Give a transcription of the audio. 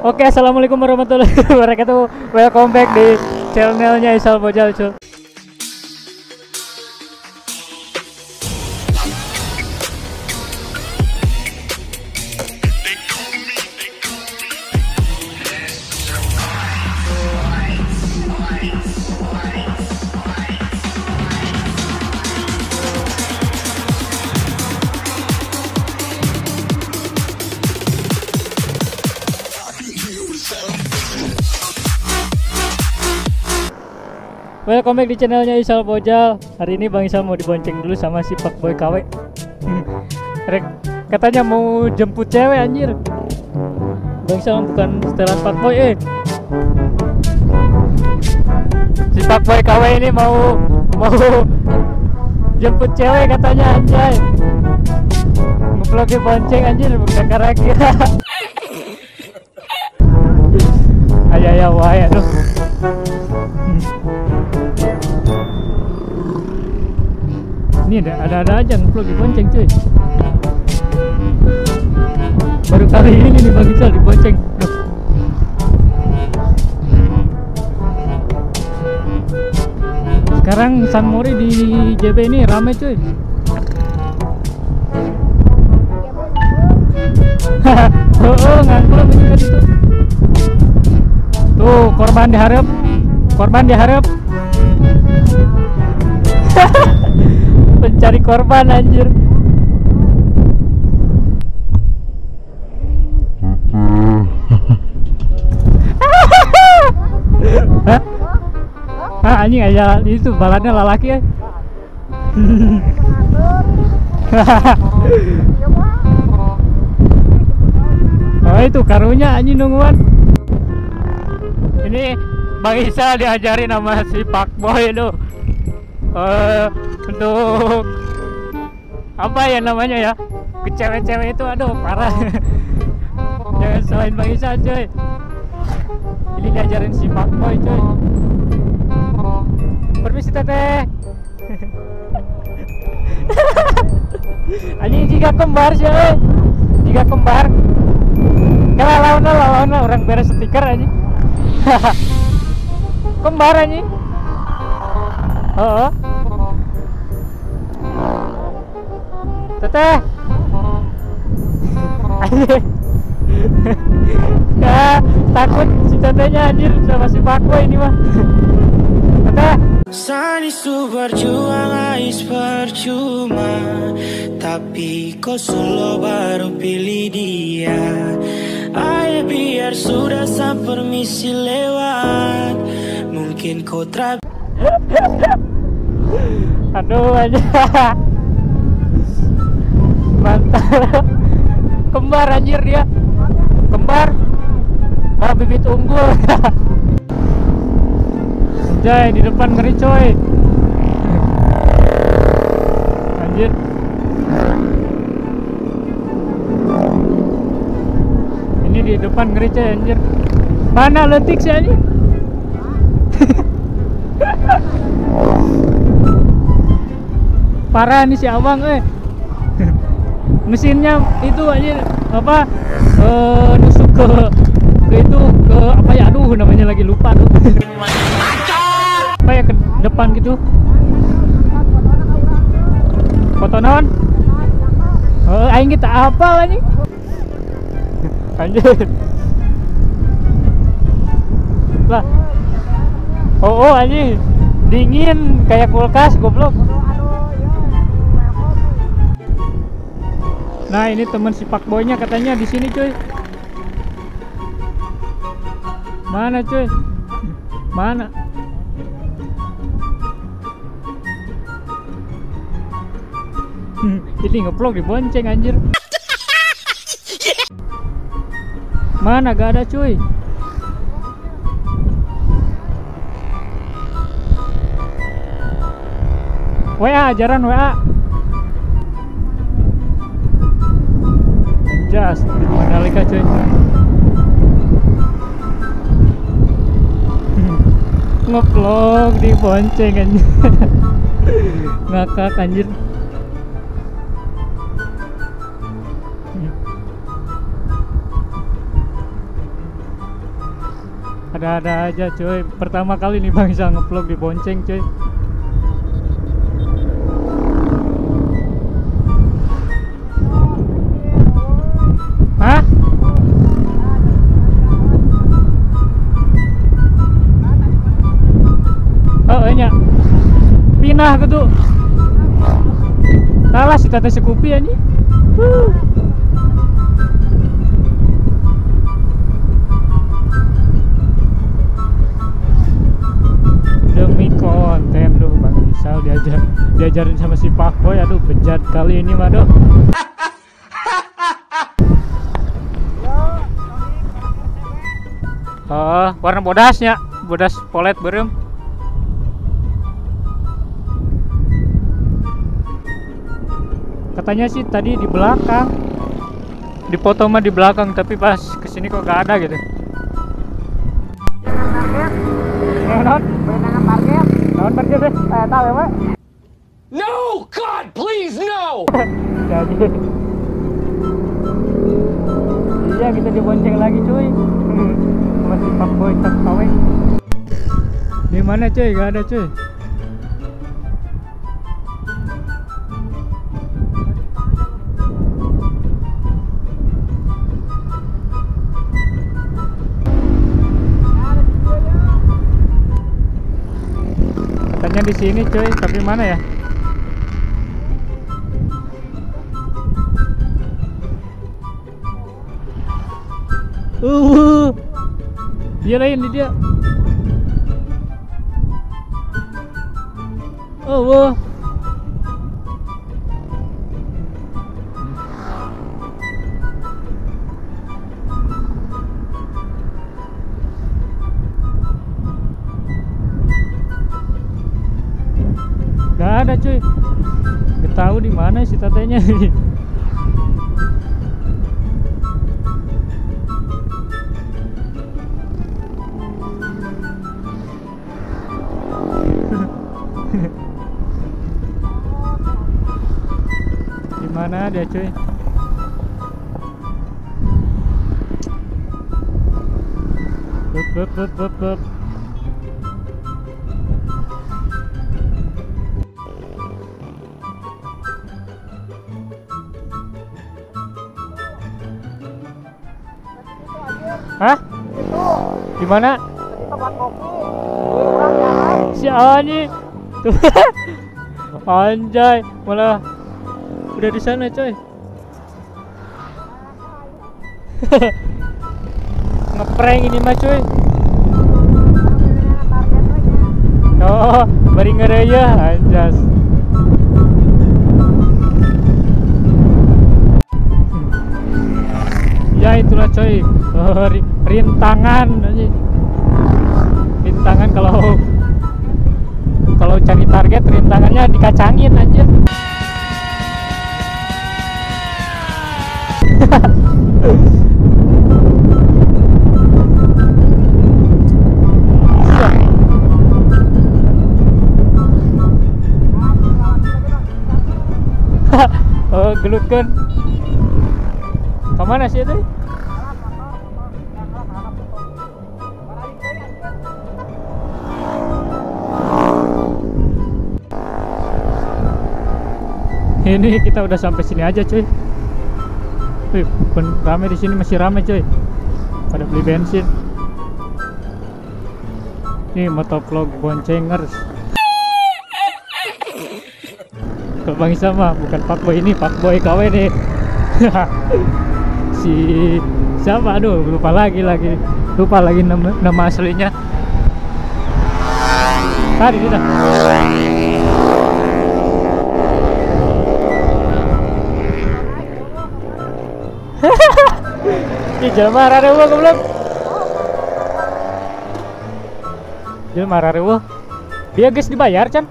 Oke, assalamualaikum warahmatullahi wabarakatuh. Welcome back di channelnya Isal Bojal, cuy. Welcome back di channelnya Isal Bojal. Hari ini Bang Isal mau dibonceng dulu sama si Pak Boy KW. Rek, katanya mau jemput cewek anjir. Bang Isal bukan setelan Pak Boy Si Pak Boy KW ini mau jemput cewek katanya anjay. Ngeblokir bonceng anjir bukan karaki. Ayah wahai aduh. Ini ada aja ngeplog di bonceng cuy. Baru kali ini nih Bang Isal di bonceng. Sekarang San Mori di JB ini rame cuy. Oh ngangklong ini kan itu. Tuh korban diharap. Pencari korban anjir. Hah? Anjing aja itu balannya lalaki ya. Oh itu karunya anjing nungguan. Ini Bang Isal diajarin sama si Pak Boy lo. Untuk apa ya namanya ya, ke cewek-cewek itu aduh parah. Jangan selain Bang Isal cuy. Ini diajarin si Pak Boy cuy. Permisi teteh. Anjing jika kembar cuy. Jika kembar kalau lawan orang beres stiker anjing. Kembar anjing. Oh. Teteh. Anjir. Ya, takut si tetehnya anjir sama si Pak Boy ini mah. Teteh. Sanisu berjuang ais percuma, tapi kau solo baru pilih dia. Ayo biar sudah permisi lewat, mungkin kau aduh aja. Mantap. Kembar anjir dia. Kembar. Wah bibit unggul. Anjay di depan ngeri coy. Anjir. Ini di depan ngeri coy anjir. Mana letik sih anjir? Parah nih si abang mesinnya itu aja apa nusuk ke itu ke apa ya, aduh namanya lagi lupa tuh. Apa ya ke depan gitu foto naon aing kita apa nih anjir lah. Oh anjir dingin kayak kulkas goblok. Nah ini teman si Pak Boy nya katanya di sini cuy. Mana cuy? Mana? Ini ngeplog di bonceng anjir. Mana gak ada cuy. WA ajaran WA. Jas Mandalika cuy. Ngeplog di bonceng anjir. Ngakak anjir. Ada-ada aja cuy. Pertama kali nih Bang Isa nge-vlog di Bonceng cuy. Hah? Oh iya. Pindah ke tuh. Salah si tata sekupi ani. Demi konten tuh Bang Isal diajarin sama si Pak Boy. Aduh bejat kali ini mah duh. Oh, warna bodasnya, bodas polet berem. Katanya sih tadi di belakang, di foto mah di belakang, tapi pas kesini kok gak ada gitu. No, God, please, no! Jadi, iya kita dibonceng lagi cuy. Masih Pak Boy tak kawin. Di mana cuy? Gak ada cuy. Katanya di sini cuy, tapi mana ya? Dia lain di dia. Oh. Gak ada cuy. Gak tahu di mana si tatenya. Gimana dia cuy? Bup. Hah? Di mana? Si Ani. Tuh. Anjay, malah udah di sana coy. Ngeprank ini mah cuy. Oh, bari ngereya anjas. Ya itulah coy. Rintangan aja. Rintangan kalau cari target, rintangannya dikacangin aja. Oh, gelutkan. Kemana sih itu? Ini kita udah sampai sini aja cuy. Wih, rame di sini, masih rame cuy. Pada beli bensin. Ini motovlog Boncengers. Kalau Bang Isa mah bukan Pak Boy, ini Pak Boy KW nih. Si siapa? Aduh, lupa lagi nama aslinya. Tadi kita. Ih, jangan marah deh gua belum. Jangan marah deh gua. Dia guys dibayar, Chan.